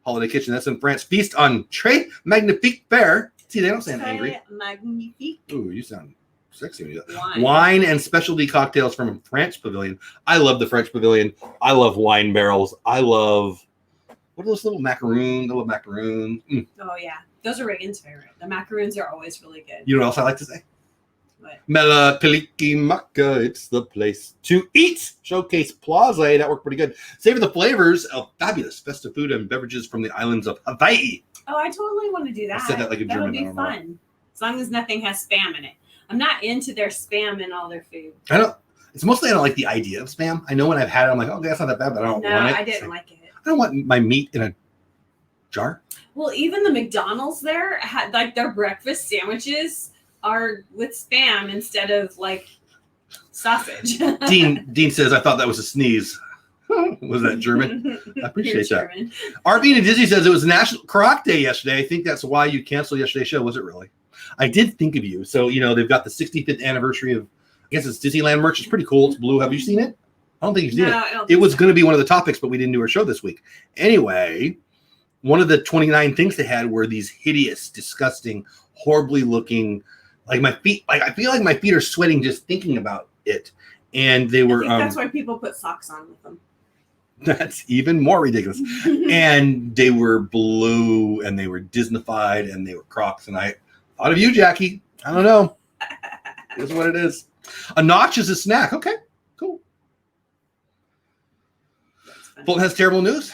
Holiday Kitchen. That's in France. Feast on Très Magnifique Fare. See, they don't sound angry. Magnifique. Ooh, you sound sexy when you do that. Wine and specialty cocktails from French Pavilion. I love the French Pavilion. I love wine barrels. I love... What are those little macaroons? I love macaroons. Oh, yeah. Those are Reagan's favorite. The macaroons are always really good. You know what else I like to say? What? Mela Piliki Maka. It's the place to eat. Showcase Plaza. That worked pretty good. Savor the flavors of fabulous festive food and beverages from the islands of Hawaii. Oh, I totally want to do that. I said that like a German. That would be fun. As long as nothing has spam in it. I'm not into their spam in all their food. I don't. It's mostly I don't like the idea of spam. I know when I've had it, I'm like, okay, that's not that bad, but I don't want it. No, I didn't like it. I don't want my meat in a jar. Well, even the McDonald's there had like their breakfast sandwiches are with spam instead of like sausage. Dean says, I thought that was a sneeze. Was that German? I appreciate that. Arvine and Disney says it was National Croc Day yesterday. I think that's why you canceled yesterday's show. Was it really? I did think of you. So, they've got the 65th anniversary of, I guess it's Disneyland merch. It's pretty cool. It's blue. Have you seen it? I don't think you've seen it. It was going to be one of the topics, but we didn't do our show this week. Anyway, one of the 29 things they had were these hideous, disgusting, horribly looking, like my feet, like I feel like my feet are sweating just thinking about it. And they were. I think that's why people put socks on with them. That's even more ridiculous. And they were blue and they were Disneyfied and they were Crocs. And I thought of you, Jackie. I don't know. It's what it is. A notch is a snack. Okay, cool. Fulton has terrible news.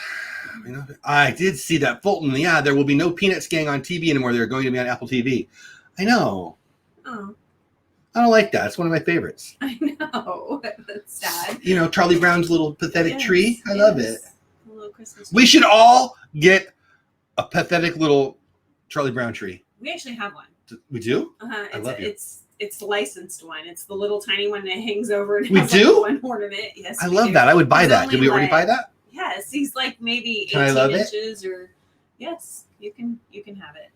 I did see that. Fulton, yeah, there will be no Peanuts Gang on TV anymore. They're going to be on Apple TV. I know. Oh. I don't like that. It's one of my favorites. I know. That's sad. Charlie Brown's little pathetic tree. I love it. A little Christmas tree. We should all get a pathetic little Charlie Brown tree. We actually have one. We do? Uh-huh. I love it. It's the licensed one. It's the little tiny one that hangs over and we has do? Like one ornament. Yes, I love that. I would buy that. Did we already buy that? Yes, he's like maybe 18 inches or yes, you can have it.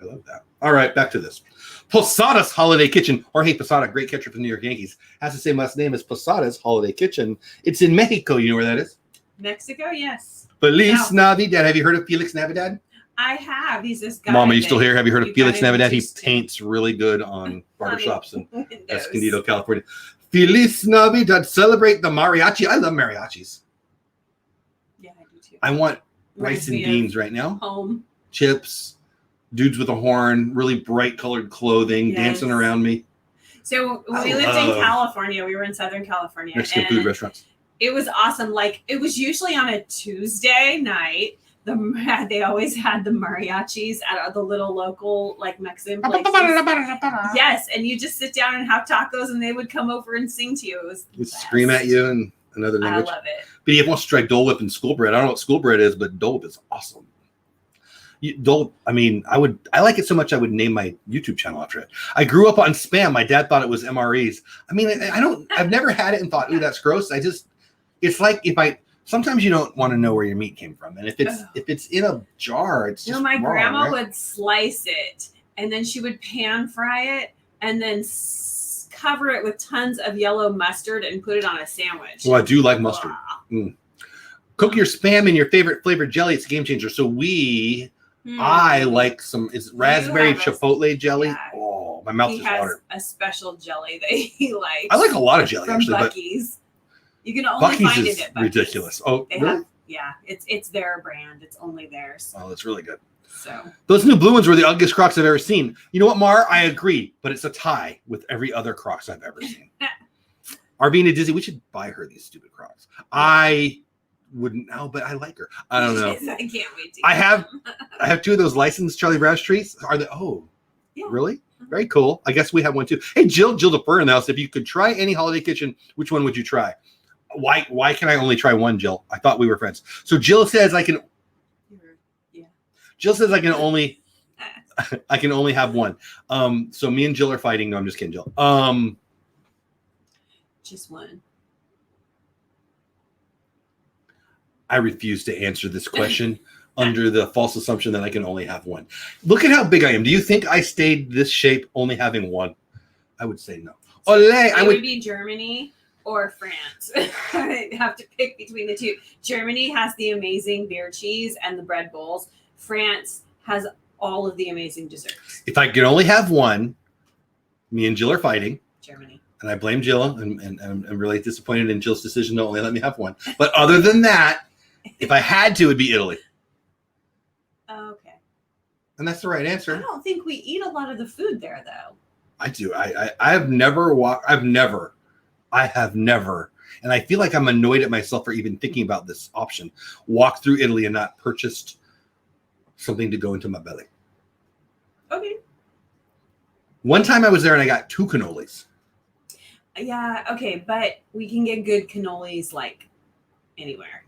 I love that. All right, back to this. Posada's Holiday Kitchen. Jorge Posada, great catcher for the New York Yankees, has the same last name as Posada's Holiday Kitchen. It's in Mexico. You know where that is? Mexico, yes. Feliz Navidad. Have you heard of Felix Navidad? I have. He's this guy. Mama, you still here? Have you heard of Felix Navidad? He paints really good on barbershops in Escondido, California. Feliz Navidad. Celebrate the mariachi. I love mariachis. Yeah, I do too. I want rice and beans right now. Home. Chips. Dudes with a horn. Really bright colored clothing. Yes. Dancing around me. So when we lived in California, we were in Southern California. Mexican food restaurants. It was awesome. Like, it was usually on a Tuesday night. They always had the mariachis at the little local like Mexican places. Yes, and you just sit down and have tacos, and they would come over and sing to you. It was would scream at you in another language. I love it. But you won't strike Dole Whip and school bread. I don't know what school bread is, but Dole Whip is awesome. I like it so much I would name my YouTube channel after it. I grew up on Spam. My dad thought it was MREs. I mean, I've never had it and thought, ooh, that's gross. It's like sometimes you don't want to know where your meat came from. And if it's in a jar, it's just my wrong, grandma right? would slice it and then she would pan fry it and then cover it with tons of yellow mustard and put it on a sandwich. Well, I do like mustard. Cook your Spam in your favorite flavored jelly. It's a game changer. So I like it's raspberry chipotle jelly. Yeah. Oh, my mouth is water. A special jelly that he likes. I like a lot of jelly from actually. Buc-ee's. You can only find it at Buc-ee's. Ridiculous. Oh, really? It's their brand. It's only theirs. Oh, that's really good. So those new blue ones were the ugliest Crocs I've ever seen. You know what, Mar? I agree, but it's a tie with every other Crocs I've ever seen. Arvina Dizzy, we should buy her these stupid Crocs. I wouldn't know, but I like her. I don't know. I can't wait to. I have 2 of those licensed Charlie Brown trees. Are they? Oh, yeah. Really? Very cool. I guess we have one too. Hey, Jill DeFur in the house. If you could try any holiday kitchen, which one would you try? Why can I only try one, Jill? I thought we were friends. So Jill says I can. Yeah. Jill says I can only have one. So me and Jill are fighting. No, I'm just kidding, Jill. Just one. I refuse to answer this question under the false assumption that I can only have one. Look at how big I am. Do you think I stayed this shape only having one? I would say no. It would be Germany or France. I have to pick between the two. Germany has the amazing beer cheese and the bread bowls. France has all of the amazing desserts. If I could only have one, me and Jill are fighting. Germany. And I blame Jill, and I'm really disappointed in Jill's decision to only let me have one. But other than that, if I had to, it would be Italy. Okay. And that's the right answer. I don't think we eat a lot of the food there, though. I do. I have never and I feel like I'm annoyed at myself for even thinking about this option. Walked through Italy and not purchased something to go into my belly. Okay. One time I was there and I got 2 cannolis. Yeah, okay, but we can get good cannolis like anywhere.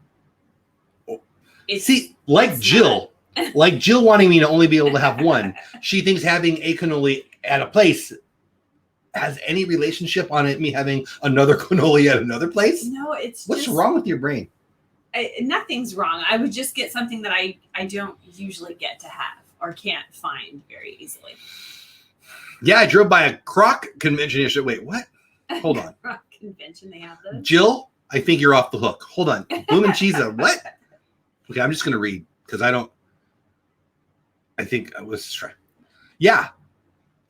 Like Jill wanting me to only be able to have one, she thinks having a cannoli at a place has any relationship on it, me having another cannoli at another place? No, it's What's wrong with your brain? Nothing's wrong. I would just get something that I don't usually get to have or can't find very easily. Yeah, I drove by a Croc convention yesterday. Wait, what? Hold on. Croc convention, they have those? Jill, I think you're off the hook. Hold on. Bloomin' Cheese, what? Okay, I'm just going to read because let's try. Yeah,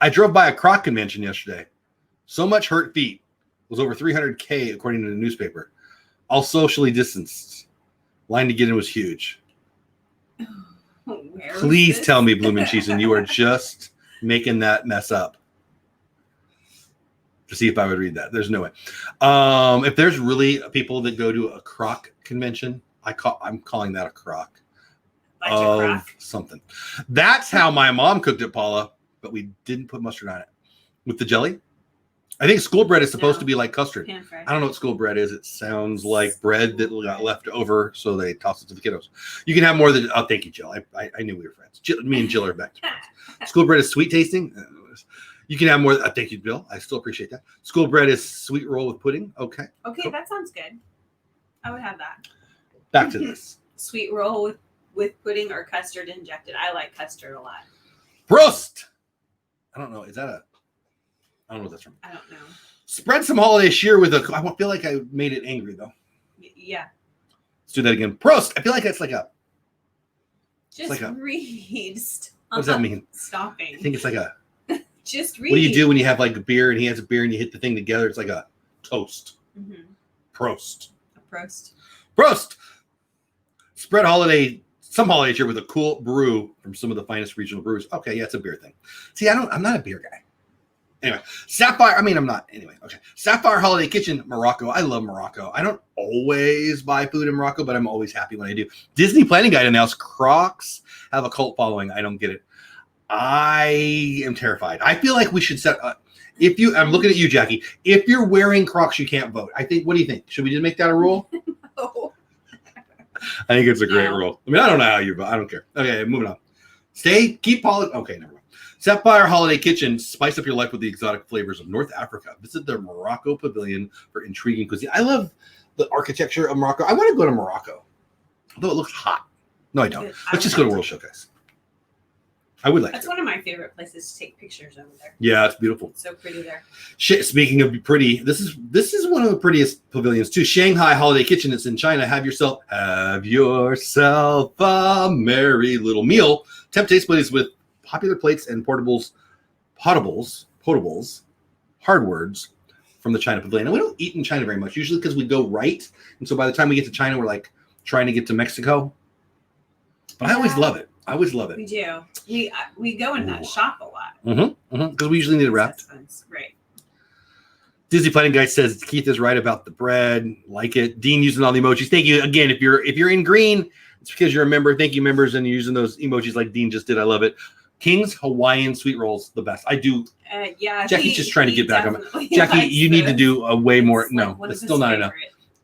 I drove by a Croc convention yesterday. So much hurt feet. It was over 300K according to the newspaper. All socially distanced. Line to get in was huge. Please tell me, Bloomin' Cheese, and you are just making that mess up. To see if I would read that. There's no way. If there's really people that go to a Croc convention, I'm calling that a crock of something. That's how my mom cooked it, Paula, but we didn't put mustard on it. With the jelly? I think school bread is supposed to be like custard. I don't know what school bread is. It sounds like bread that got left over, so they toss it to the kiddos. You can have more than, thank you, Jill. I knew we were friends. Me and Jill are back to friends. School bread is sweet tasting. You can have more. Thank you, Bill. I still appreciate that. School bread is sweet roll with pudding. Okay. Okay, cool. That sounds good. I would have that. Back to this. Sweet roll with pudding or custard injected. I like custard a lot. Prost! I don't know. I don't know what that's from. I don't know. Spread some holiday cheer with I feel like I made it angry, though. Yeah. Let's do that again. Prost! I feel like it's like a... Just read. What does that mean? Stopping. I think it's like a... Just read. What do you do when you have like a beer and he has a beer and you hit the thing together? It's like a toast. Mm-hmm. Prost. A prost. Prost! Spread some holiday cheer with a cool brew from some of the finest regional brews. Okay, yeah, it's a beer thing. See, I'm not a beer guy. Anyway, okay. Sapphire Holiday Kitchen, Morocco. I love Morocco. I don't always buy food in Morocco, but I'm always happy when I do. Disney Planning Guide announced Crocs have a cult following. I don't get it. I am terrified. I feel like we should set up. I'm looking at you, Jackie. If you're wearing Crocs, you can't vote. What do you think? Should we just make that a rule? No. I think it's a great rule. I mean, I don't know how you vote. I don't care. Okay, moving on. Okay, never mind. Sapphire Holiday Kitchen. Spice up your life with the exotic flavors of North Africa. Visit the Morocco Pavilion for intriguing cuisine. I love the architecture of Morocco. I want to go to Morocco, although it looks hot. No, I don't. Let's just go to World Showcase. I would like That's one of my favorite places to take pictures over there. Yeah, it's beautiful. It's so pretty there. Speaking of pretty, this is one of the prettiest pavilions too. Shanghai Holiday Kitchen. It's in China. Have yourself a merry little meal. Tempt taste buddies with popular plates and potables, hard words from the China Pavilion. And we don't eat in China very much, usually because we go right. And so by the time we get to China, we're like trying to get to Mexico. But I always love it. We do. We go in that shop a lot. Because we usually need it wrapped. Right. Disney Planning Guy says Keith is right about the bread. Like it. Dean using all the emojis. Thank you again. If you're in green, it's because you're a member. Thank you, members, and you're using those emojis like Dean just did. I love it. King's Hawaiian sweet rolls, the best. I do. Yeah. Jackie's just trying to get back on it. Jackie, you need to do a way more. No, it's still not enough.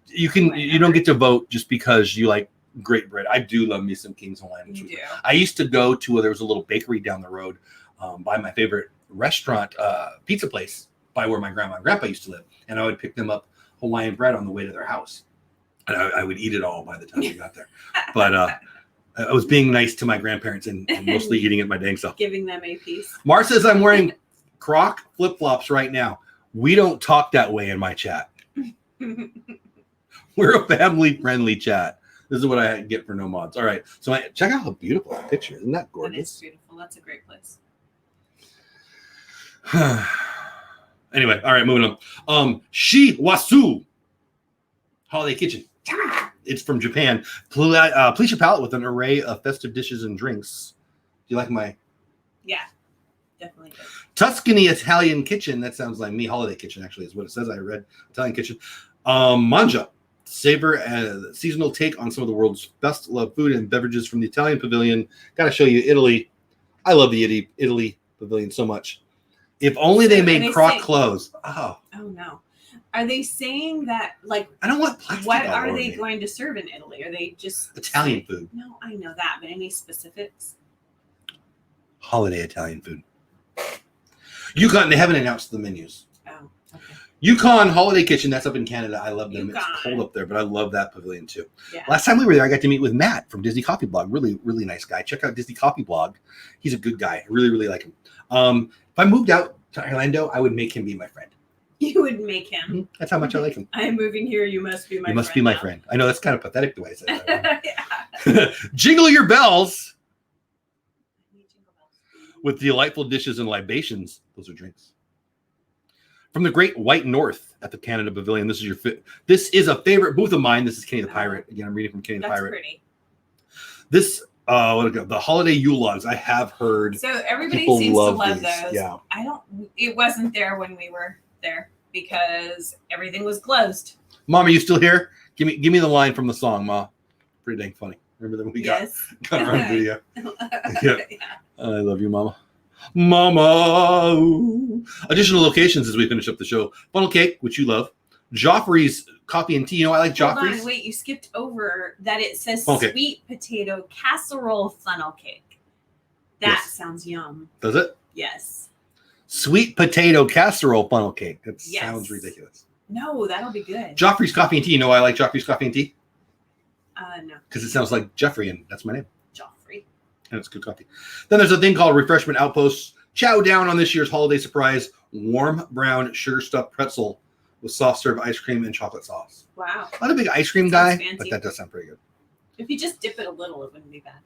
You don't get to vote just because you like great bread. I do love me some King's Hawaiian. You do. I used to go to there was a little bakery down the road by my favorite restaurant, pizza place by where my grandma and grandpa used to live, and I would pick them up Hawaiian bread on the way to their house, and I would eat it all by the time we got there. But I was being nice to my grandparents and mostly eating it my dang self. Giving them a piece. Mar says I'm wearing Croc flip-flops right now. We don't talk that way in my chat. We're a family-friendly chat. This is what I get for no mods. All right. So check out how beautiful that picture. Isn't that gorgeous? It is beautiful. That's a great place. Anyway, all right, moving on. Shiwasu Holiday Kitchen. It's from Japan. Please your palate with an array of festive dishes and drinks. Do you like my? Yeah, definitely good. Tuscany Italian Kitchen. That sounds like me. Holiday Kitchen, actually, is what it says. I read Italian Kitchen. Manja. Savor a seasonal take on some of the world's best loved food and beverages from the Italian Pavilion. Got to show you Italy. I love the Italy Pavilion so much. If only they made Croc clothes. Oh no. Are they saying that, like, I don't want plastic. What are they going to serve in Italy? Are they just Italian food? No, I know that, but any specifics? Holiday Italian food. Yukon, they haven't announced the menus. Oh, okay. Yukon Holiday Kitchen, that's up in Canada. I love them. Yukon. It's cold up there, but I love that pavilion too. Yeah. Last time we were there, I got to meet with Matt from Disney Coffee Blog. Really, really nice guy. Check out Disney Coffee Blog. He's a good guy. I really, really like him. If I moved out to Orlando, I would make him be my friend. You would make him. Mm-hmm. That's how much I like him. I am moving here. You must be my friend. You must be my friend. I know that's kind of pathetic the way I said that. Yeah. Jingle your bells with delightful dishes and libations. Those are drinks. From the Great White North at the Canada Pavilion. This is a favorite booth of mine. This is Kenny the Pirate. Again, I'm reading from Kenny the Pirate. That's pretty. This the holiday Yule logs. I have heard. So everybody seems to love these. those. Yeah. It wasn't there when we were there because everything was closed. Mom, are you still here? Give me the line from the song, Ma. Pretty dang funny. Remember that we got our own video. Yeah. I love you, Mama. Mama. Ooh. Additional locations as we finish up the show. Funnel cake, which you love. Joffrey's coffee and tea. You know, I like Joffrey's. Hold on, wait, you skipped over that it says sweet potato casserole funnel cake. That sounds yum. Does it? Yes. Sweet potato casserole funnel cake. That sounds ridiculous. No, that'll be good. Joffrey's coffee and tea. You know why I like Joffrey's coffee and tea? No. Because it sounds like Jeffrey, and that's my name. Joffrey. And it's good coffee. Then there's a thing called Refreshment Outposts. Chow down on this year's holiday surprise. Warm brown sugar stuffed pretzel with soft serve ice cream and chocolate sauce. Wow. I'm not a big ice cream guy, but that does sound pretty good. If you just dip it a little, it wouldn't be bad.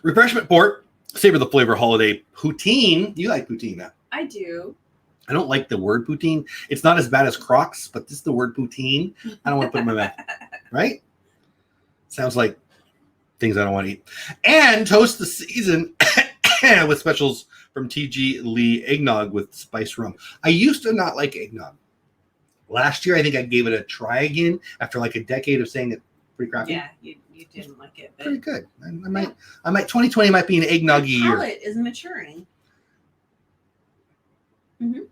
Refreshment port. Savor the flavor holiday. Poutine. You like poutine now? I do. I don't like the word poutine. It's not as bad as Crocs, but this is the word poutine. I don't want to put it in my mouth. Right? Sounds like things I don't want to eat. And toast the season with specials from TG Lee eggnog with spiced rum. I used to not like eggnog. Last year, I think I gave it a try again after like a decade of saying it pretty crappy. Yeah, you didn't like it. But pretty good. I might 2020 might be an eggnog year. Your palate is maturing. Mm-hmm.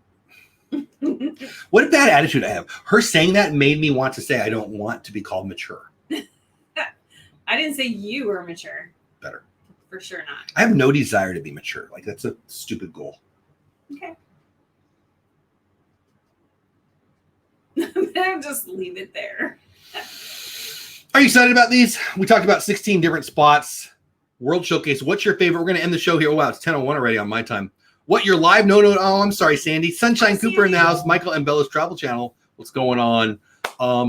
What a bad attitude I have. Her saying that made me want to say I don't want to be called mature. I didn't say you were mature. Better. for sure not. I have no desire to be mature. Like, that's a stupid goal. Okay. I'm gonna just leave it there. Are you excited about these? We talked about 16 different spots. World Showcase. What's your favorite? We're going to end the show here. Oh, wow, it's 10:01 already on my time. What, your live? No. Oh, I'm sorry, Sandy. Sunshine Cooper in the house. Michael and Bella's Travel Channel. What's going on?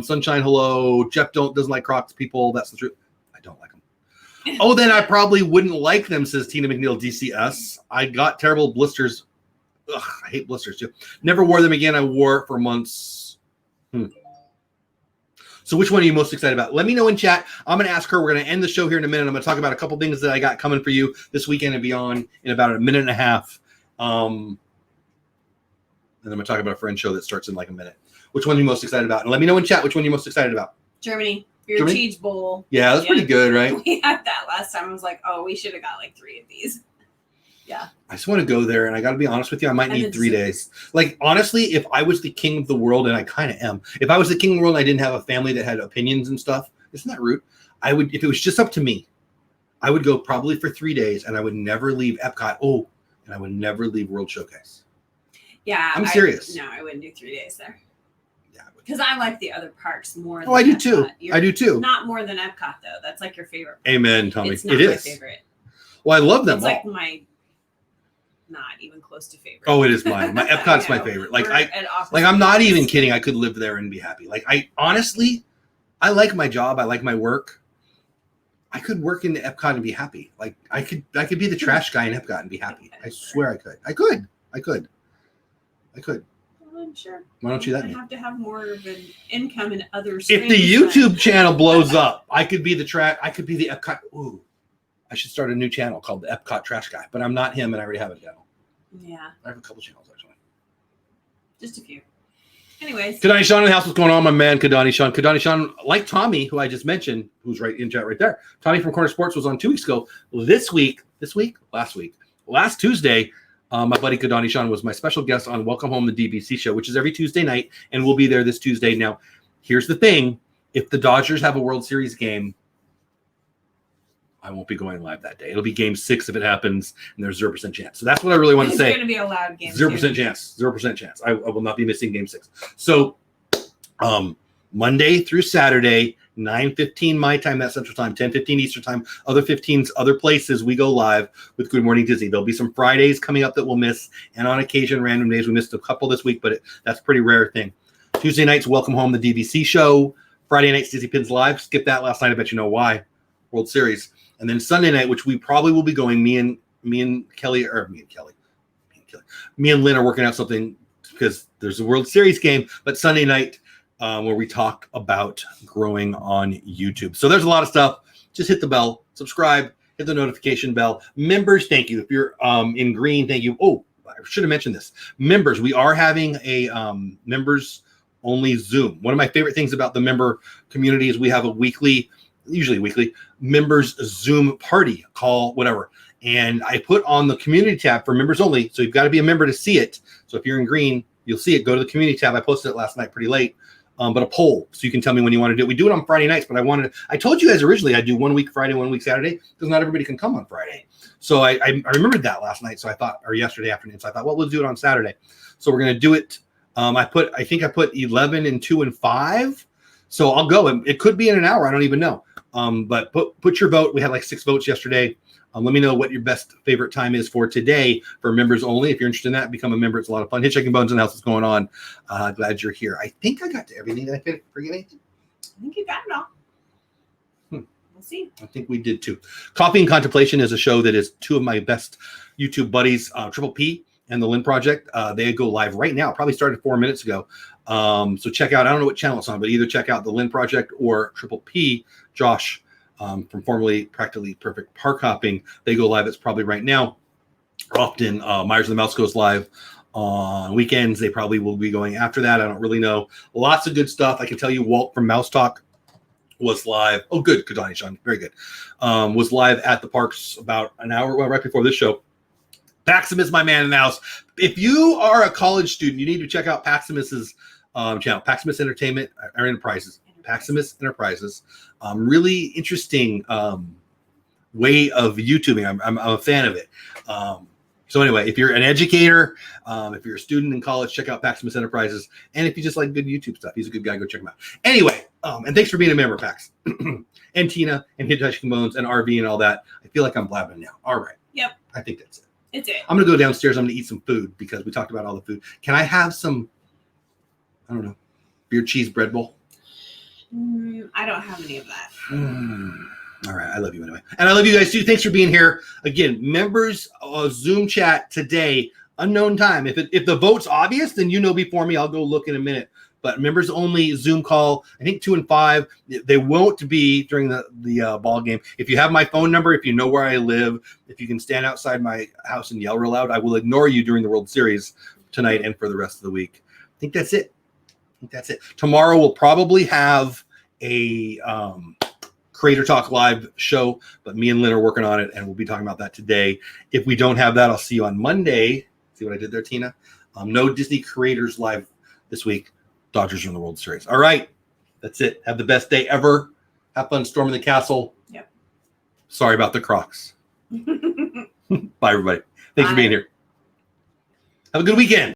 Sunshine, hello. Jeff doesn't like Crocs people. That's the truth. I don't like them. Oh, then I probably wouldn't like them, says Tina McNeil, DCS. I got terrible blisters. Ugh, I hate blisters too. Never wore them again. I wore it for months. So which one are you most excited about? Let me know in chat. I'm going to ask her. We're going to end the show here in a minute. I'm going to talk about a couple things that I got coming for you this weekend and beyond in about a minute and a half. And I'm going to talk about a friend show that starts in like a minute. Which one are you most excited about? And let me know in chat which one you're most excited about. Germany. Your cheese bowl. Yeah, that's pretty good, right? We had that last time. I was like, oh, we should have got like 3 of these. Yeah. I just want to go there, and I got to be honest with you, I might need 3 days. Like, honestly, if I was the king of the world, and I kind of am, if I was the king of the world and I didn't have a family that had opinions and stuff, isn't that rude? I would, if it was just up to me, I would go probably for 3 days, and I would never leave Epcot. Oh, and I would never leave World Showcase. Yeah. I'm serious. No, I wouldn't do 3 days there. Yeah. Because I like the other parks more. Oh, I do too. I do too. Not more than Epcot, though. That's like your favorite park. Amen, Tommy. It's not my favorite. Well, I love them. It's like my... not even close to favorite. Oh, it is mine. My Epcot's my favorite. Like I'm not even kidding. I could live there and be happy. Like I honestly, I like my job. I like my work. I could work in the Epcot and be happy. Like I could be the trash guy in Epcot and be happy. I swear I could. I could. Well, I'm sure. Why don't you let me? I have to have more of an income in other streams. If the YouTube channel blows up, I could be the trash. I could be the Epcot. Ooh, I should start a new channel called the Epcot Trash Guy. But I'm not him, and I already have a channel. Yeah. I have a couple channels, actually. Just a few. Anyways. Kadani Sean in the house. What's going on, my man, Kadani Sean? Kadani Sean, like Tommy, who I just mentioned, who's right in chat right there. Tommy from Corner Sports was on 2 weeks ago. Last Tuesday, my buddy Kadani Sean was my special guest on Welcome Home, the DBC show, which is every Tuesday night, and we'll be there this Tuesday. Now, here's the thing. If the Dodgers have a World Series game, I won't be going live that day. It'll be game 6 if it happens, and there's 0% chance. So that's what I really want to say. It's going to be a loud game. 0% chance. 0% chance. I will not be missing game 6. So Monday through Saturday, 9:15 my time, that's Central Time, 10:15 Eastern Time, other 15s, other places, we go live with Good Morning Disney. There'll be some Fridays coming up that we'll miss, and on occasion, random days. We missed a couple this week, but that's a pretty rare thing. Tuesday nights, Welcome Home, the DVC show. Friday nights, Disney Pins Live. Skip that last night. I bet you know why. World Series. And then Sunday night, which we probably will be going, me and Lynn are working out something because there's a World Series game, but Sunday night where we talk about growing on YouTube. So there's a lot of stuff. Just hit the bell, subscribe, hit the notification bell. Members, thank you. If you're in green, thank you. Oh, I should have mentioned this. Members, we are having a members only Zoom. One of my favorite things about the member community is we have a usually weekly members Zoom party call, whatever. And I put on the community tab for members only. So you've got to be a member to see it. So if you're in green, you'll see it. Go to the community tab. I posted it last night pretty late, but a poll. So you can tell me when you want to do it. We do it on Friday nights, but I told you guys originally I'd do 1 week Friday, 1 week Saturday, because not everybody can come on Friday. So I remembered that last night. So I thought, or yesterday afternoon. So I thought, well, we'll do it on Saturday. So we're going to do it. I think I put 11 and 2 and 5. So I'll go. It could be in an hour. I don't even know. But put your vote. We had like 6 votes yesterday. Let me know what your best favorite time is for today for members only. If you're interested in that, become a member. It's a lot of fun. Hitchhiking Bones in the house. What's going on? Glad you're here. I think I got to everything. Did I forget anything? I think you got it all. We'll see. I think we did too. Coffee and Contemplation is a show that is 2 of my best YouTube buddies, Triple P and the Lynn Project. They go live right now. Probably started 4 minutes ago. So check out, I don't know what channel it's on, but either check out the Lynn Project or Triple P, Josh, from formerly Practically Perfect Park Hopping. They go live. It's probably right now. Often Myers and the Mouse goes live on weekends. They probably will be going after that. I don't really know. Lots of good stuff. I can tell you Walt from Mouse Talk was live. Oh, good. Good on you, Sean. Very good. Was live at the parks about an hour, right before this show. Paximus is my man in the house. If you are a college student, you need to check out Paximus's channel, Paximus Enterprises. Paximus Enterprises. Really interesting way of YouTubing. I'm a fan of it. So anyway, if you're an educator, if you're a student in college, check out Pax Enterprises. And if you just like good YouTube stuff, he's a good guy. Go check him out. Anyway, and thanks for being a member, Pax. And Tina and Hitachi Bones and RV and all that. I feel like I'm blabbing now. All right. Yep. I think that's it. It's it. I'm going to go downstairs. I'm going to eat some food because we talked about all the food. Can I have some, I don't know, beer cheese bread bowl? I don't have any of that. All right. I love you anyway. And I love you guys too. Thanks for being here. Again, members Zoom chat today, unknown time. If the vote's obvious, then you know before me. I'll go look in a minute. But members only Zoom call, I think 2 and 5. They won't be during the ball game. If you have my phone number, if you know where I live, if you can stand outside my house and yell real loud, I will ignore you during the World Series tonight and for the rest of the week. I think that's it. Tomorrow we'll probably have a Creator Talk Live show, but me and Lynn are working on it, and we'll be talking about that today. If we don't have that, I'll see you on Monday. See what I did there, Tina? No Disney Creators Live this week. Dodgers are in the World Series. All right. That's it. Have the best day ever. Have fun storming the castle. Yep. Sorry about the Crocs. Bye, everybody. Thanks for being here. Have a good weekend.